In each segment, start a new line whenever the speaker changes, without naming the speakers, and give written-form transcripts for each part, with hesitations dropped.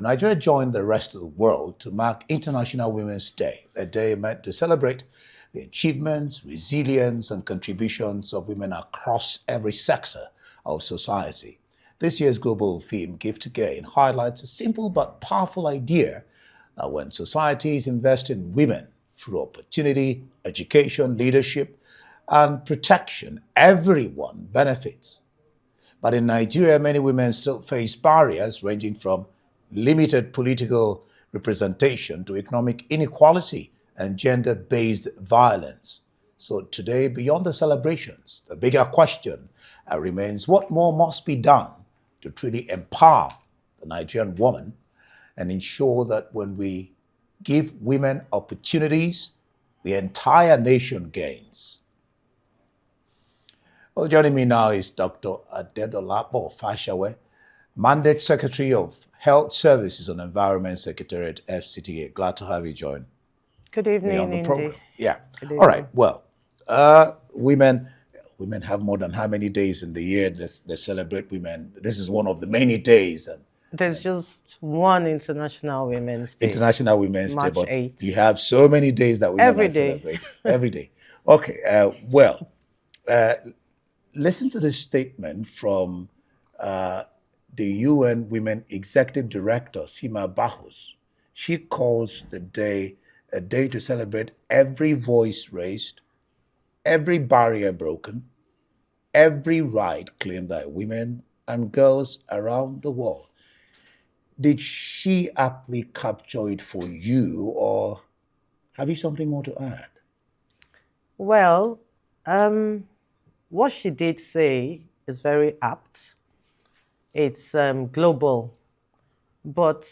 Nigeria joined the rest of the world to mark International Women's Day, a day meant to celebrate the achievements, resilience, and contributions of women across every sector of society. This year's global theme, Give to Gain, highlights a simple but powerful idea that when societies invest in women through opportunity, education, leadership, and protection, everyone benefits. But in Nigeria, many women still face barriers ranging from limited political representation to economic inequality and gender-based violence. So today, beyond the celebrations, the bigger question remains what more must be done to truly empower the Nigerian woman and ensure that when we give women opportunities, the entire nation gains. Well, joining me now is Dr. Adedolapo Fasawe, Mandate Secretary of Health Services and Environment Secretariat, FCTA. Glad to have you join
Good
me
evening,
on the
Indy.
program. Yeah.
Good
All right.
evening.
Well, women have more than how many days in the year they celebrate women? This is one of the many days. And
There's just one International Women's Day.
International Women's Day,
March
but
8th.
you have so many days that women
Every
are
day.
celebrating. Every day. Okay. Listen to this statement from the UN Women Executive Director, Sima Bahus. She calls the day a day to celebrate every voice raised, every barrier broken, every right claimed by women and girls around the world. Did she aptly capture it for you, or have you something more to add?
Well, what she did say is very apt. It's global, but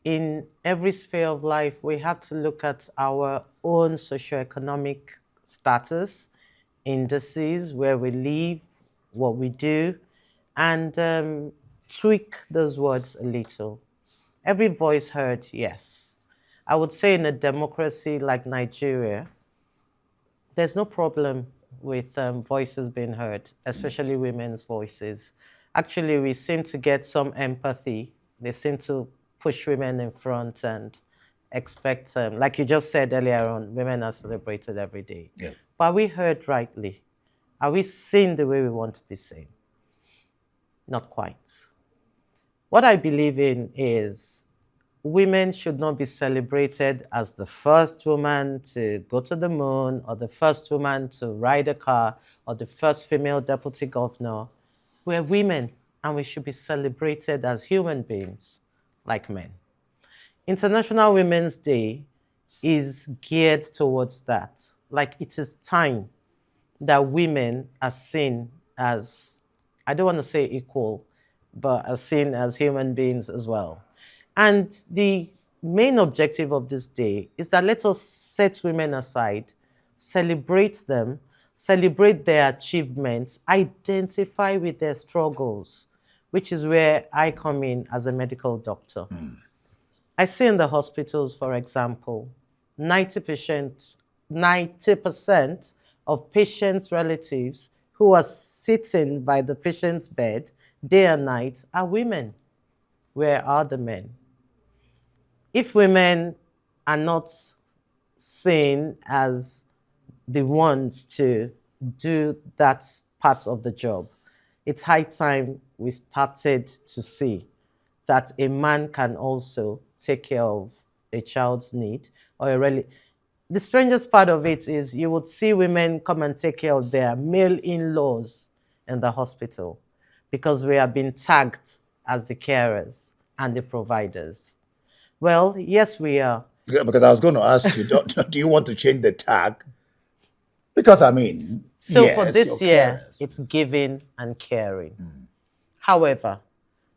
in every sphere of life, we have to look at our own socioeconomic status, indices, where we live, what we do, and tweak those words a little. Every voice heard, yes. I would say in a democracy like Nigeria, there's no problem with voices being heard, especially women's voices. Actually, we seem to get some empathy. They seem to push women in front and expect, like you just said earlier on, women are celebrated every day.
Yeah.
But are we heard rightly? Are we seen the way we want to be seen? Not quite. What I believe in is women should not be celebrated as the first woman to go to the moon or the first woman to ride a car or the first female deputy governor. We're women and we should be celebrated as human beings like men. International Women's Day is geared towards that. Like it is time that women are seen as, I don't want to say equal, but are seen as human beings as well. And the main objective of this day is that let us set women aside, celebrate them, celebrate their achievements, identify with their struggles, which is where I come in as a medical doctor. I see in the hospitals, for example, 90% of patients' relatives who are sitting by the patient's bed day and night are women. Where are the men? If women are not seen as the ones to do that part of the job, it's high time we started to see that a man can also take care of a child's need or a relative. The strangest part of it is you would see women come and take care of their male in-laws in the hospital because we have been tagged as the carers and the providers. Well, yes, we are.
Yeah, because I was going to ask you, do you want to change the tag? Because I mean,
So
yes,
for this
you're
year,
carers.
it's giving and caring. However,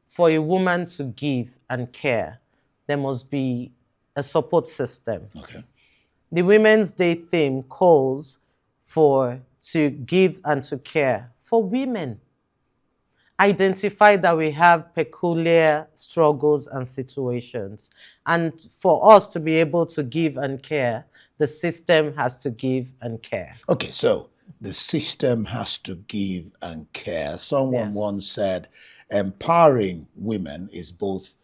for a woman to give and care, there must be a support system.
Okay.
The Women's Day theme calls for to give and to care for women. Identify that we have peculiar struggles and situations. And for us to be able to give and care, the system has to give and care.
Okay, so the system has to give and care. Someone
Yes.
once said empowering women is both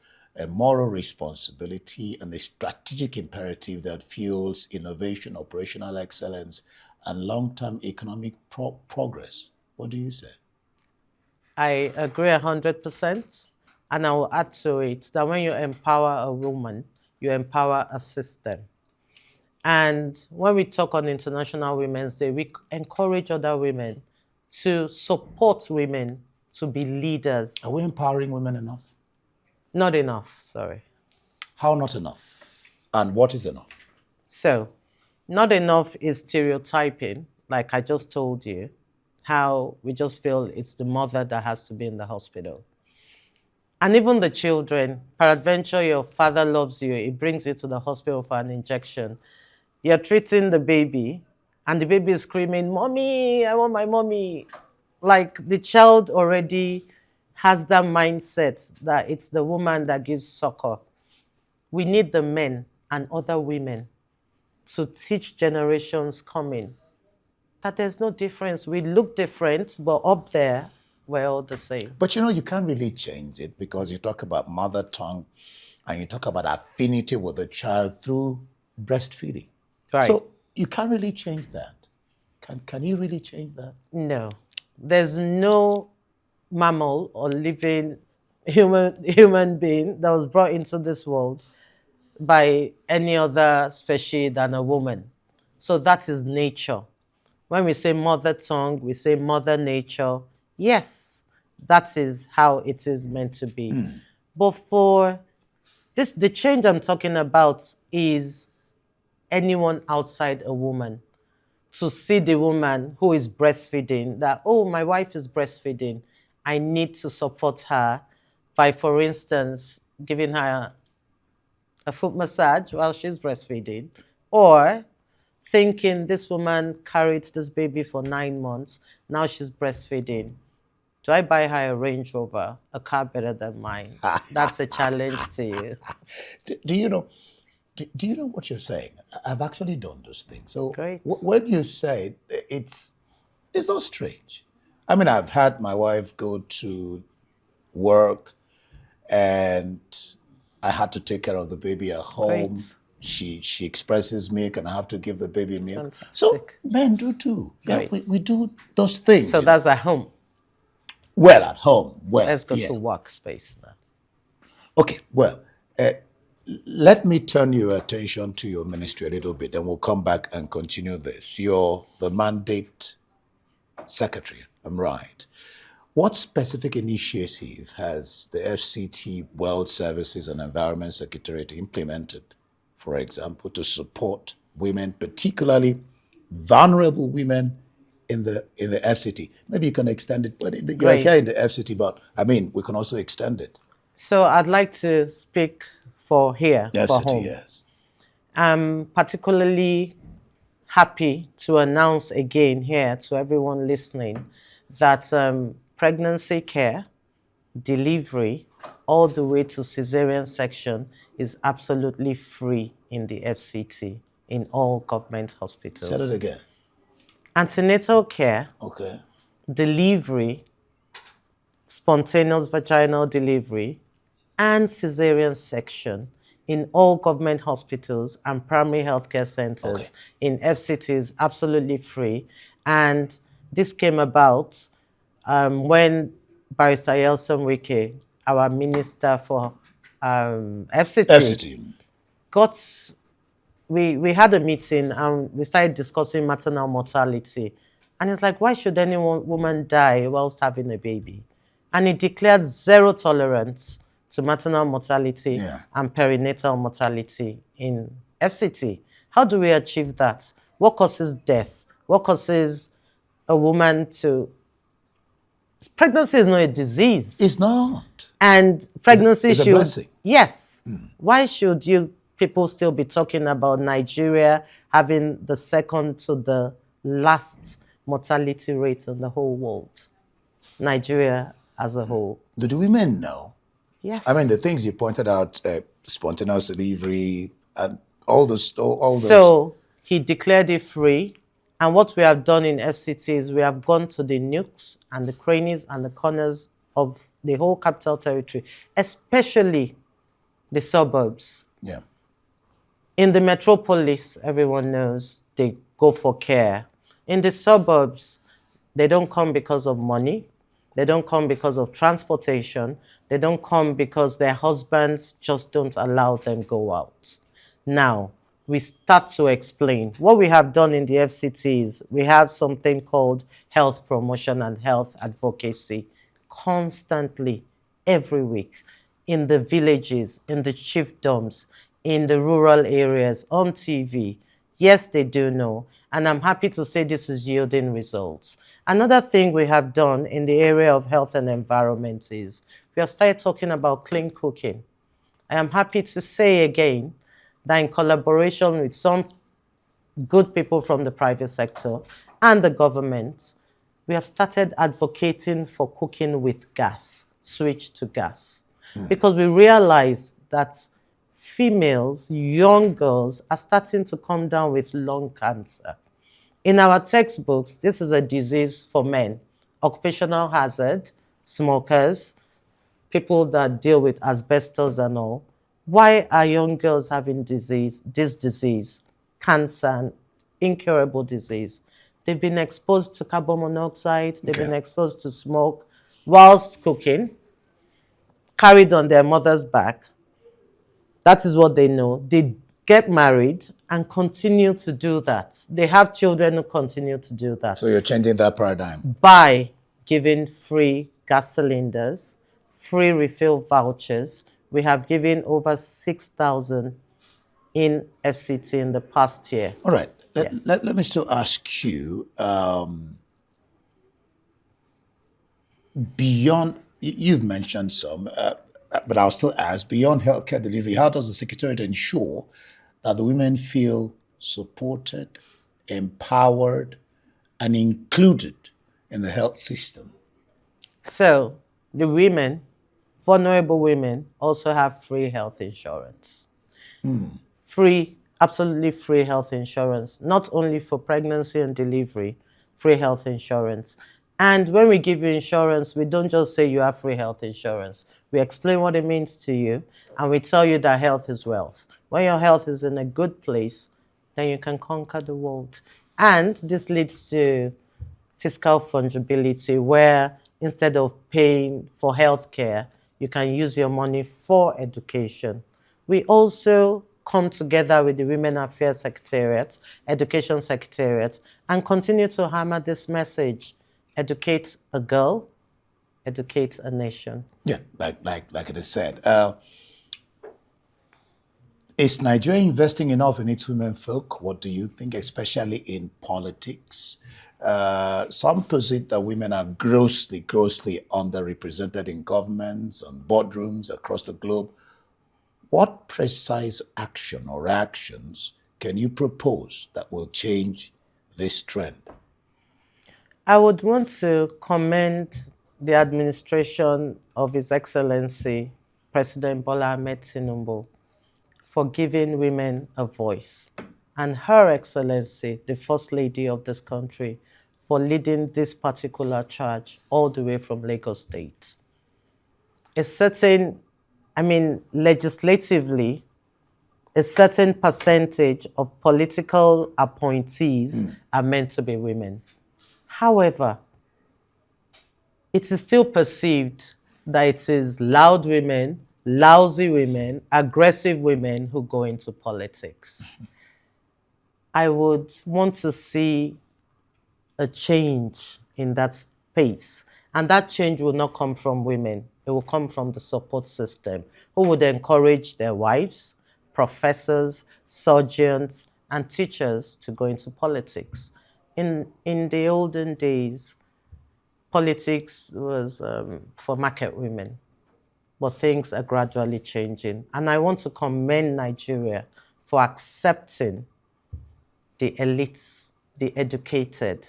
a moral responsibility and a strategic imperative that fuels innovation, operational excellence, and long-term economic progress. What do you say?
I agree 100%. And I will add to it that when you empower a woman, you empower a system. And when we talk on International Women's Day, we encourage other women to support women to be leaders.
Are we empowering women enough?
Not enough, sorry.
How not enough? And what is enough?
So, not enough is stereotyping, like I just told you, how we just feel it's the mother that has to be in the hospital. And even the children, peradventure your father loves you, he brings you to the hospital for an injection. You're treating the baby, and the baby is screaming, "Mommy, I want my mommy." Like the child already has that mindset that it's the woman that gives succor. We need the men and other women to teach generations coming that there's no difference. We look different, but up there, we're all the same.
But you know, you can't really change it because you talk about mother tongue and you talk about affinity with the child through breastfeeding.
Right.
So you can't really change that. Can you really change that?
No. There's no mammal or living human being that was brought into this world by any other species than a woman. So that is nature. When we say mother tongue, we say mother nature. Yes, that is how it is meant to be. But for this, the change I'm talking about is anyone outside a woman. To see the woman who is breastfeeding, that, oh, my wife is breastfeeding, I need to support her by, for instance, giving her a foot massage while she's breastfeeding, or thinking this woman carried this baby for 9 months, now she's breastfeeding. Do I buy her a Range Rover, a car better than mine? That's a challenge to you.
Do you know? Do you know what you're saying? I've actually done those things. So
Great.
when you say it's not strange. I mean, I've had my wife go to work, and I had to take care of the baby at home.
Great.
She expresses milk, and I have to give the baby milk.
Fantastic.
So men do too. Yeah,
Right.
we do those things.
So
you know.
that's at home.
Well, at home. Well,
Let's go
yeah.
to workspace now.
Okay, well, let me turn your attention to your ministry a little bit, and we'll come back and continue this. You're the mandate secretary, I'm right. What specific initiative has the FCT World Services and Environment Secretariat implemented, for example, to support women, particularly vulnerable women in the FCT? Maybe you can extend it. Well, you're
Great.
here in the FCT, but I mean, we can also extend it.
So I'd like to speak for here,
The
for
FCT,
home.
yes.
I'm particularly happy to announce again here to everyone listening that pregnancy care, delivery, all the way to cesarean section is absolutely free in the FCT, in all government hospitals.
Say it again.
Antenatal care,
Okay.
delivery, spontaneous vaginal delivery, and cesarean section in all government hospitals and primary healthcare centers
Okay.
in FCTs absolutely free. And this came about when Barrister Yelson Wike, our minister for FCT,
FCT.
we had a meeting and we started discussing maternal mortality. And it's like, why should any woman die whilst having a baby? And it declared zero tolerance to maternal mortality
Yeah.
and perinatal mortality in FCT. How do we achieve that? What causes death? What causes a woman to... Pregnancy is not a disease.
It's not.
And pregnancy
It's a
should...
blessing.
Yes. Why should you people still be talking about Nigeria having the second to the last mortality rate in the whole world? Nigeria as a whole.
Do the women know?
Yes.
I mean, the things you pointed out, spontaneous delivery, and all those.
So he declared it free. And what we have done in FCT is we have gone to the nooks and the crannies and the corners of the whole capital territory, especially the suburbs.
Yeah.
In the metropolis, everyone knows they go for care. In the suburbs, they don't come because of money. They don't come because of transportation. They don't come because their husbands just don't allow them go out. Now, we start to explain. What we have done in the FCT is we have something called health promotion and health advocacy constantly, every week, in the villages, in the chiefdoms, in the rural areas, on TV. Yes, they do know. And I'm happy to say this is yielding results. Another thing we have done in the area of health and environment is we have started talking about clean cooking. I am happy to say again that in collaboration with some good people from the private sector and the government, we have started advocating for cooking with gas, switch to gas. Because we realize that females, young girls, are starting to come down with lung cancer. In our textbooks, this is a disease for men, occupational hazard, smokers, people that deal with asbestos and all. Why are young girls having this disease, cancer, and incurable disease? They've been exposed to carbon monoxide, they've been exposed to smoke whilst cooking, carried on their mother's back. That is what they know. They get married and continue to do that. They have children who continue to do that.
So you're changing that paradigm.
By giving free gas cylinders, free refill vouchers. We have given over 6,000 in FCT in the past year.
All right. Let me still ask you, beyond, you've mentioned some, but I'll still ask, beyond healthcare delivery, how does the Secretariat ensure that the women feel supported, empowered, and included in the health system?
So the women, vulnerable women, also have free health insurance. Free, absolutely free health insurance, not only for pregnancy and delivery, free health insurance. And when we give you insurance, we don't just say you have free health insurance. We explain what it means to you, and we tell you that health is wealth. When your health is in a good place, then you can conquer the world. And this leads to fiscal fungibility, where instead of paying for healthcare, you can use your money for education. We also come together with the Women Affairs Secretariat, Education Secretariat, and continue to hammer this message. Educate a girl, educate a nation.
Yeah, like it is said. Is Nigeria investing enough in its women folk? What do you think, especially in politics? Some posit that women are grossly underrepresented in governments and boardrooms across the globe. What precise action or actions can you propose that will change this trend?
I would want to commend the administration of His Excellency, President Bola Ahmed Tinubu, for giving women a voice, and Her Excellency, the First Lady of this country, for leading this particular charge all the way from Lagos State. Legislatively, a certain percentage of political appointees are meant to be women. However, it is still perceived that it is loud women, lousy women, aggressive women who go into politics. I would want to see a change in that space. And that change will not come from women. It will come from the support system, who would encourage their wives, professors, surgeons, and teachers to go into politics. In the olden days, politics was for market women, but things are gradually changing. And I want to commend Nigeria for accepting the elites, the educated,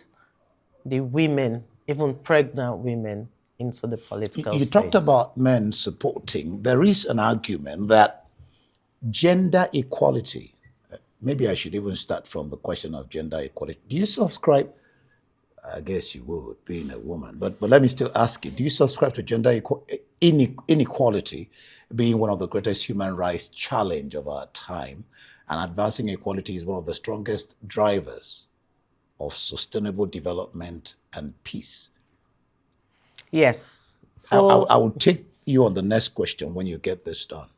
the women, even pregnant women, into the political
You
space.
talked about men supporting. There is an argument that gender equality, maybe I should even start from the question of gender equality. Do you subscribe? I guess you would, being a woman, but let me still ask you, do you subscribe to gender inequality being one of the greatest human rights challenge of our time, and advancing equality is one of the strongest drivers of sustainable development and peace.
Yes.
I will take you on the next question when you get this done.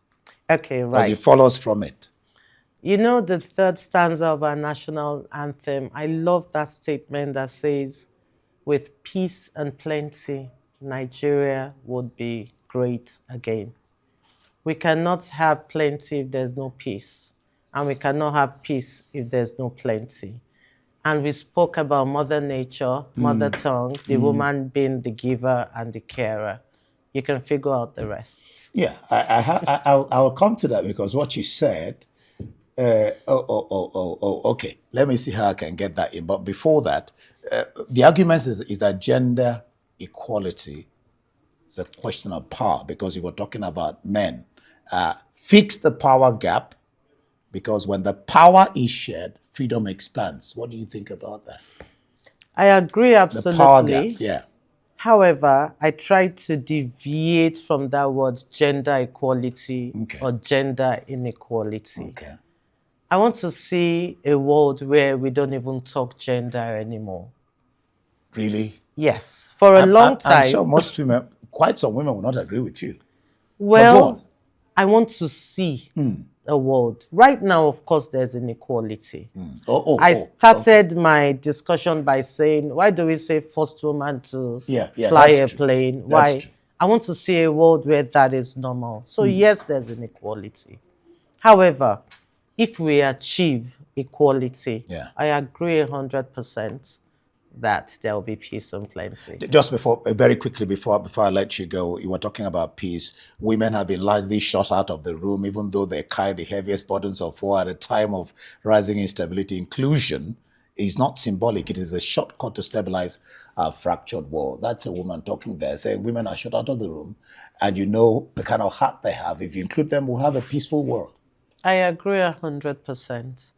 Okay, right.
As it follows from it.
You know the third stanza of our national anthem, I love that statement that says, with peace and plenty, Nigeria would be great again. We cannot have plenty if there's no peace, and we cannot have peace if there's no plenty. And we spoke about Mother Nature, Mother Tongue, the woman being the giver and the carer. You can figure out the rest.
Yeah, I'll come to that, because what you said, okay. Let me see how I can get that in. But before that, the argument is that gender equality is a question of power, because you were talking about men. Fix the power gap, because when the power is shared, freedom expands. What do you think about that?
I agree absolutely.
The power gap, yeah.
However, I try to deviate from that word gender equality or gender inequality.
Okay.
I want to see a world where we don't even talk gender anymore.
Really?
Yes. For a long time.
I'm sure most women, quite some women will not agree with you.
Well, I want to see a world. Right now, of course, there's inequality. I started my discussion by saying, why do we say first woman to fly a plane? Why? I want to see a world where that is normal. So yes, there's inequality. However, if we achieve equality, I agree 100% that there will be peace and plenty.
Just before, very quickly, before I let you go, you were talking about peace. Women have been largely shut out of the room, even though they carry the heaviest burdens of war at a time of rising instability. Inclusion is not symbolic. It is a shortcut to stabilize a fractured world. That's a woman talking there, saying women are shut out of the room, and you know the kind of heart they have. If you include them, we'll have a peaceful world.
I agree 100%.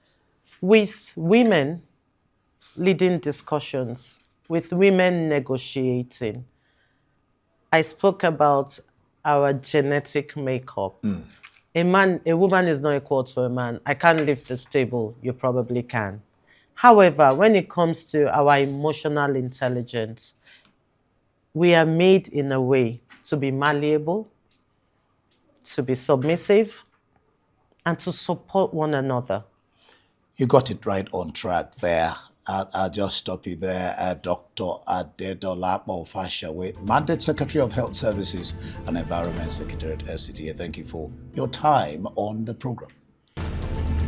With women leading discussions, with women negotiating, I spoke about our genetic makeup. A woman is not equal to a man. I can't lift this table. You probably can. However, when it comes to our emotional intelligence, we are made in a way to be malleable, to be submissive, and to support one another.
You got it right on track there. I'll just stop you there. Dr. Adedolapo Fasawe, Mandate Secretary of Health Services and Environment Secretariat, FCTA. Thank you for your time on the program.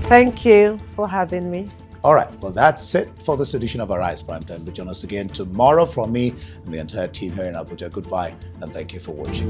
Thank you for having me.
All right, well, that's it for this edition of Arise Prime Time. But join us again tomorrow from me and the entire team here in Abuja. Goodbye, and thank you for watching.